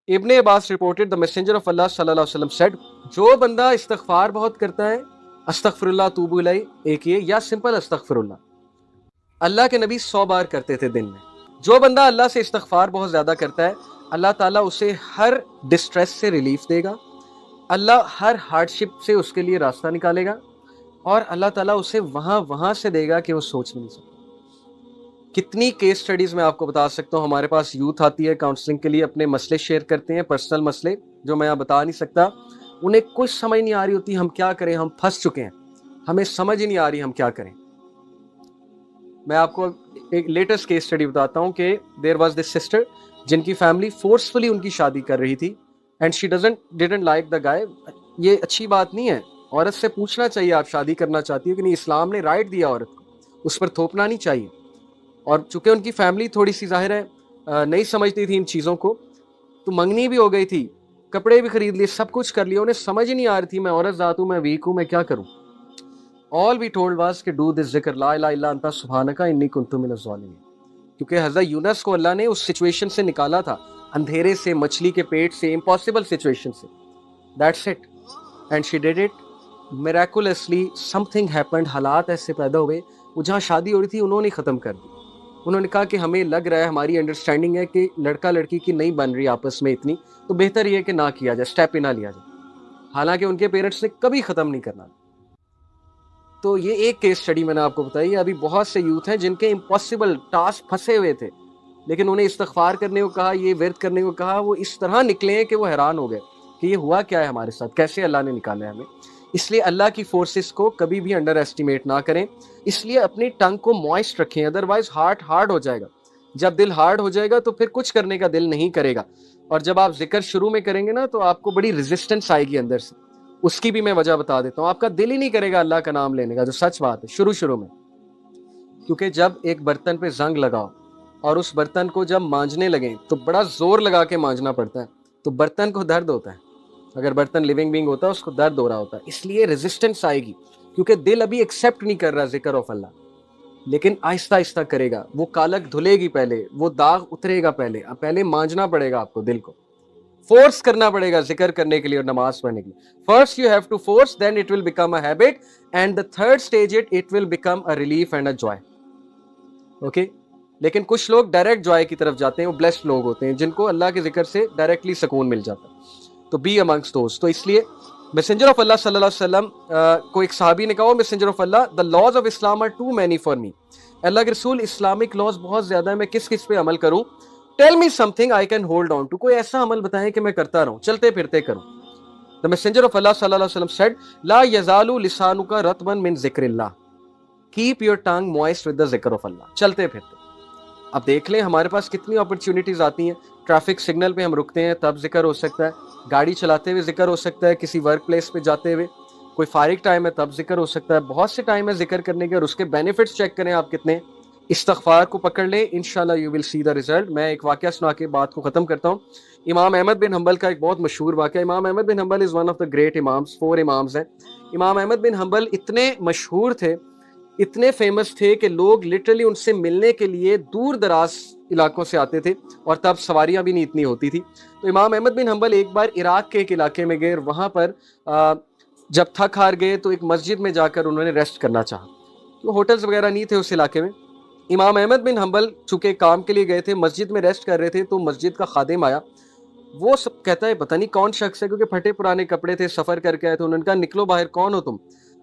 ابن عباس reported the messenger of Allah sallallahu alaihi wasallam said, جو بندہ استغفار بہت کرتا ہے استغفر اللہ توبو الیہ ایک یہ یا سمپل استغفر اللہ کے نبی 100 بار کرتے تھے دن میں. جو بندہ اللہ سے استغفار بہت زیادہ کرتا ہے اللہ تعالیٰ اسے ہر ڈسٹریس سے ریلیف دے گا, اللہ ہر ہارڈ شپ سے اس کے لیے راستہ نکالے گا, اور اللہ تعالیٰ اسے وہاں سے دے گا کہ وہ سوچ بھی نہیں سکتا. کتنی کیس سٹڈیز میں آپ کو بتا سکتا ہوں. ہمارے پاس یوتھ آتی ہے کاؤنسلنگ کے لیے, اپنے مسئلے شیئر کرتے ہیں, پرسنل مسئلے جو میں بتا نہیں سکتا. انہیں کچھ سمجھ نہیں آ رہی ہوتی ہم کیا کریں, ہم پھنس چکے ہیں, ہمیں سمجھ ہی نہیں آ رہی ہم کیا کریں. میں آپ کو ایک لیٹسٹ کیس سٹڈی بتاتا ہوں کہ دیر واز دس سسٹر جن کی فیملی فورسفلی ان کی شادی کر رہی تھی, and she didn't like the guy. یہ اچھی بات نہیں ہے, عورت سے پوچھنا چاہیے آپ شادی کرنا چاہتی ہو کہ نہیں. اسلام نے رائٹ دیا عورت کو, اس پر تھوپنا نہیں چاہیے. اور چونکہ ان کی فیملی تھوڑی سی ظاہر ہے نہیں سمجھتی تھی ان چیزوں کو, تو منگنی بھی ہو گئی تھی, کپڑے بھی خرید لیے, سب کچھ کر لیا, انہیں سمجھ ہی نہیں آ رہی تھی میں عورت ذات ہوں, میں ویک ہوں, میں کیا کروں. All we told was کہ do this ذکر لا الہ الا انت سبحانک انی کنت من الظالمین. کیونکہ حضرت یونس کو اللہ نے اس سچویشن سے نکالا تھا, اندھیرے سے, مچھلی کے پیٹ سے, امپاسبل سچویشن سے. That's it. And she did it. Miraculously something happened. حالات ایسے پیدا ہوئے, وہ جہاں شادی ہو رہی تھی انہوں نے ختم کر دی. انہوں نے کہا کہ ہمیں لگ رہا ہے, ہماری انڈرسٹینڈنگ ہے کہ لڑکا لڑکی کی نہیں بن رہی آپس میں اتنی, تو بہتر یہ ہے کہ نہ کیا جائے, اسٹیپ ہی نہ لیا جائے. حالانکہ ان کے پیرنٹس نے کبھی ختم نہیں کرنا. تو یہ ایک کیس سٹڈی میں نے آپ کو بتائی. ابھی بہت سے یوتھ ہیں جن کے امپاسبل ٹاسک پھنسے ہوئے تھے, لیکن انہیں استغفار کرنے کو کہا, یہ ورد کرنے کو کہا, وہ اس طرح نکلے ہیں کہ وہ حیران ہو گئے کہ یہ ہوا کیا ہے ہمارے ساتھ, کیسے اللہ نے نکالا ہے ہمیں. اس لیے اللہ کی فورسز کو کبھی بھی انڈر ایسٹیمیٹ نہ کریں. اس لیے اپنی ٹنگ کو موئسٹ رکھیں, ادروائز ہارٹ ہارڈ ہو جائے گا. جب دل ہارڈ ہو جائے گا تو پھر کچھ کرنے کا دل نہیں کرے گا. اور جب آپ ذکر شروع میں کریں گے نا تو آپ کو بڑی ریزسٹنس آئے گی اندر سے. اس کی بھی میں وجہ بتا دیتا ہوں. آپ کا دل ہی نہیں کرے گا اللہ کا نام لینے کا, جو سچ بات ہے شروع میں. کیونکہ جب ایک برتن پہ زنگ لگاؤ اور اس برتن کو جب مانجنے لگیں تو بڑا زور لگا کے مانجنا پڑتا ہے, تو برتن کو درد ہوتا ہے. اگر برتن لیونگ بینگ ہوتا ہے اس کو درد ہو رہا ہوتا ہے. اس لیے ریزسٹنس آئے گی, کیونکہ دل ابھی ایکسیپٹ نہیں کر رہا ذکر آف اللہ. لیکن آہستہ آہستہ کرے گا. وہ کالک دھلے گی پہلے, وہ داغ اترے گا پہلے مانجنا پڑے گا آپ کو, دل کو فورس کرنا پڑے گا ذکر کرنے کے لیے اور نماز پڑھنے کے لیے. First you have to force, then it will become a habit, and the third stage it will become a relief and a joy. Okay. لیکن کچھ لوگ ڈائریکٹ جوائے کی طرف جاتے ہیں, وہ بلیسڈ لوگ ہوتے ہیں جن کو اللہ کے ذکر سے ڈائریکٹلی سکون مل جاتا ہے. تو بی امنگسٹ دوز. تو اس لیے میسنجر آف اللہ صلی اللہ علیہ وسلم کو ایک صحابی نے کہا, messenger of Allah, the laws of Islam are too many for me. اللہ کے رسول اسلامک لاز بہت زیادہ ہیں, میں کس پہ عمل کروں. Tell me something I can hold on to. کوئی ایسا عمل بتائیں کہ میں کرتا رہوں, چلتے پھرتے کروں. دا میسنجر آف اللہ صلی اللہ علیہ وسلم سیڈ, لا یزال لسانک رطبا من ذکر اللہ, keep your tongue moist with the ذکر آف اللہ. چلتے پھرتے. اب دیکھ لیں ہمارے پاس کتنی اپرچونیٹیز آتی ہیں. ٹریفک سگنل پہ ہم رکتے ہیں تب ذکر ہو سکتا ہے, گاڑی چلاتے ہوئے ذکر ہو سکتا ہے, کسی ورک پلیس پہ جاتے ہوئے, کوئی فارغ ٹائم ہے تب ذکر ہو سکتا ہے. بہت سے ٹائم ہے ذکر کرنے کے, اور اس کے بینیفٹس چیک کریں آپ کتنے. استغفار کو پکڑ لیں, انشاءاللہ you will C the result. میں ایک واقعہ سنا کے بات کو ختم کرتا ہوں. امام احمد بن حنبل کا ایک بہت مشہور واقعہ. امام احمد بن حنبل is one of the great imams, 4 imams ہیں. امام احمد بن حنبل اتنے مشہور تھے, اتنے فیمس تھے کہ لوگ لٹرلی ان سے ملنے کے لیے دور دراز علاقوں سے آتے تھے, اور تب سواریاں بھی نہیں اتنی ہوتی تھی. تو امام احمد بن حنبل ایک بار عراق کے ایک علاقے میں گئے, اور وہاں پر جب تھک ہار گئے تو ایک مسجد میں جا کر انہوں نے ریسٹ کرنا چاہا. تو ہوٹلز وغیرہ نہیں تھے اس علاقے میں. امام احمد بن حنبل چونکہ کام کے لیے گئے تھے, مسجد میں ریسٹ کر رہے تھے, تو مسجد کا خادم آیا. وہ سب کہتا ہے پتہ نہیں کون شخص ہے, کیونکہ پھٹے پرانے کپڑے تھے, سفر کر کے آئے تھے. انہوں نے کہا نکلو باہر, کون ہو تم.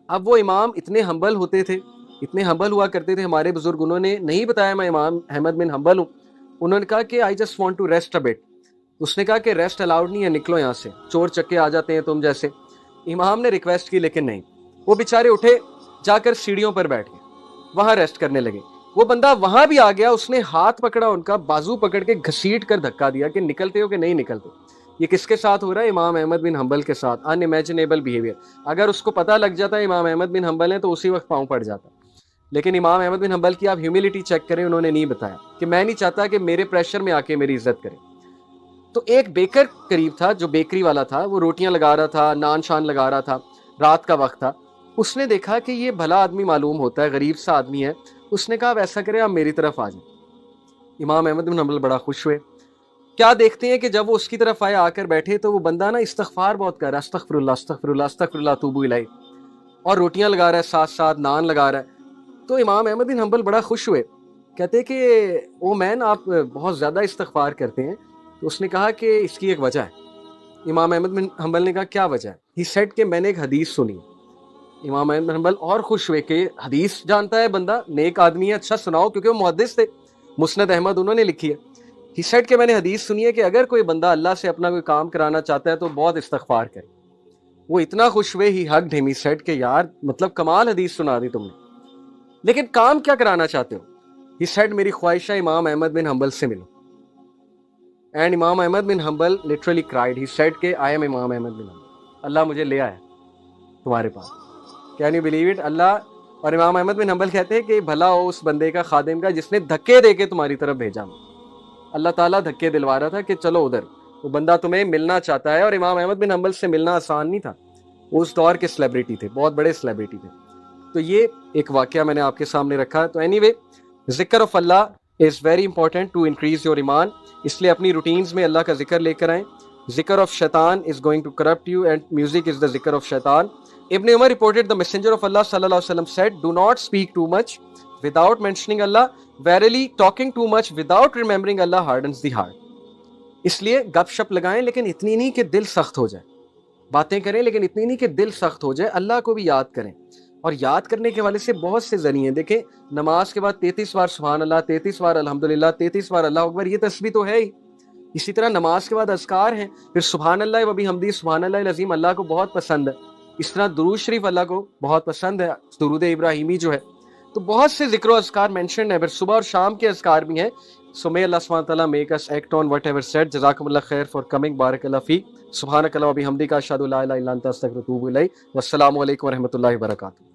اب وہ امام اتنے ہمبل ہوتے تھے, اتنے ہمبل ہوا کرتے تھے ہمارے بزرگ, انہوں نے نہیں بتایا میں امام احمد بن حنبل ہوں. انہوں نے کہا کہ I just want to rest a bit. اس نے کہا کہ ریسٹ الاؤڈ نہیں ہے, نکلو یہاں سے, چور چکے آ جاتے ہیں تم جیسے. امام نے ریکویسٹ کی لیکن نہیں. وہ بیچارے اٹھے, جا کر سیڑھیوں پر بیٹھ گئے, وہاں ریسٹ کرنے لگے. وہ بندہ وہاں بھی آ گیا, اس نے ہاتھ پکڑا ان کا, بازو پکڑ کے گھسیٹ کر دھکا دیا کہ نکلتے ہو کہ نہیں نکلتے. یہ کس کے ساتھ ہو رہا ہے؟ امام احمد بن حنبل کے ساتھ. ان امیجنیبل بیہیویئر. اگر اس کو پتہ لگ جاتا ہے امام احمد بن حنبل ہیں تو اسی وقت پاؤں پڑ جاتا. لیکن امام احمد بن حنبل کی آپ ہیوملٹی چیک کریں, انہوں نے نہیں بتایا کہ میں نہیں چاہتا کہ میرے پریشر میں آ کے میری عزت کرے. تو ایک بیکر قریب تھا, جو بیکری والا تھا, وہ روٹیاں لگا رہا تھا, نان شان لگا رہا تھا, رات کا وقت تھا. اس نے دیکھا کہ یہ بھلا آدمی معلوم ہوتا ہے, غریب سا آدمی ہے. اس نے کہا اب ایسا کرے آپ میری طرف آ جائیں. امام احمد بن حنبل بڑا خوش ہوئے. کیا دیکھتے ہیں کہ جب وہ اس کی طرف آئے، آ کر بیٹھے، تو وہ بندہ نا استغفار بہت کر رہا ہے، استغفر اللہ استغفر اللہ استغفر اللہ توب الیہ، اور روٹیاں لگا رہا ہے، ساتھ ساتھ نان لگا رہا ہے۔ تو امام احمد بن حنبل بڑا خوش ہوئے، کہتے کہ او مین آپ بہت زیادہ استغفار کرتے ہیں۔ تو اس نے کہا کہ اس کی ایک وجہ ہے۔ امام احمد بن حنبل نے کہا کیا وجہ ہے؟ ہی سیڈ کہ میں نے ایک حدیث سنی۔ امام احمد بن حنبل اور خوش ہوئے کہ حدیث جانتا ہے بندہ، نیک آدمی ہے، اچھا سناؤ، کیونکہ وہ محدث تھے، مسند احمد انہوں نے لکھی ہے۔ ہی سیڈ کہ میں نے حدیث سنی ہے کہ اگر کوئی بندہ اللہ سے اپنا کوئی کام کرانا چاہتا ہے تو بہت استغفار کرے۔ وہ اتنا خوش ہوئے، ہی ہگڈ ہم، ہی سیڈ کہ یار مطلب کمال حدیث سنا دی تم نے، لیکن کام کیا کرانا چاہتے ہو؟ ہی سیڈ میری خواہش ہے امام احمد بن حنبل سے ملو۔ اینڈ امام احمد بن حنبل لٹرلی کرائیڈ، ہی سیڈ کہ آئی ایم امام احمد بن حنبل، اللہ مجھے لے آیا تمہارے پاس، کین یو بلیو اٹ؟ اللہ اور امام احمد بن حنبل کہتے ہیں کہ بھلا ہو اس بندے کا، خادم کا، جس نے دھکے دے کے تمہاری طرف بھیجا۔ اللہ تعالیٰ دھکے دلوا رہا تھا کہ چلو ادھر، وہ بندہ تمہیں ملنا چاہتا ہے۔ اور امام احمد بن حنبل سے ملنا آسان نہیں تھا، وہ اس دور کے سیلیبریٹی تھے، بہت بڑے سیلیبریٹی تھے۔ تو یہ ایک واقعہ میں نے آپ کے سامنے رکھا۔ تو اینی وے، ذکر of Allah is very important to increase your ایمان، اس لیے اپنی روٹینز میں اللہ کا ذکر لے کر آئیں۔ ذکر آف شیطان is going to corrupt you and music is the ذکر آف شیطان۔ ابن عمر reported the messenger of Allah sallallahu alaihi wasallam said, do not speak too much without mentioning Allah, verily talking too much without remembering Allah hardens the heart۔ اس لیے گپ شپ لگائیں لیکن اتنی نہیں کہ دل سخت ہو جائے، باتیں کریں لیکن اتنی نہیں کہ دل سخت ہو جائے، اللہ کو بھی یاد کریں۔ اور یاد کرنے کے والے سے بہت سے ذریعے ہیں، دیکھیں نماز کے بعد 33 بار سبحان اللہ، 33 بار الحمدللہ، 33 بار اللہ اکبر، یہ تسبیح تو ہے ہی۔ اسی طرح نماز کے بعد اذکار ہیں، پھر سبحان اللہ و بحمدہ، سبحان اللہ العظیم اللہ کو بہت پسند ہے۔ اس طرح درود شریف اللہ کو بہت پسند ہے، درود ابراہیمی جو ہے۔ تو بہت سے ذکر و اذکار مینشن ہے، پھر صبح اور شام کے اذکار بھی ہیں۔ سو may Allah subhanahu wa ta'ala make us act on whatever said۔ جزاکم اللہ خیر for coming، بارک اللہ فیک، سبحانک اللہ و بحمدک، اشہد ان لا الہ الا انت، استغفرک و اتوب الیک، والسلام علیکم و رحمۃ اللہ وبرکاتہ۔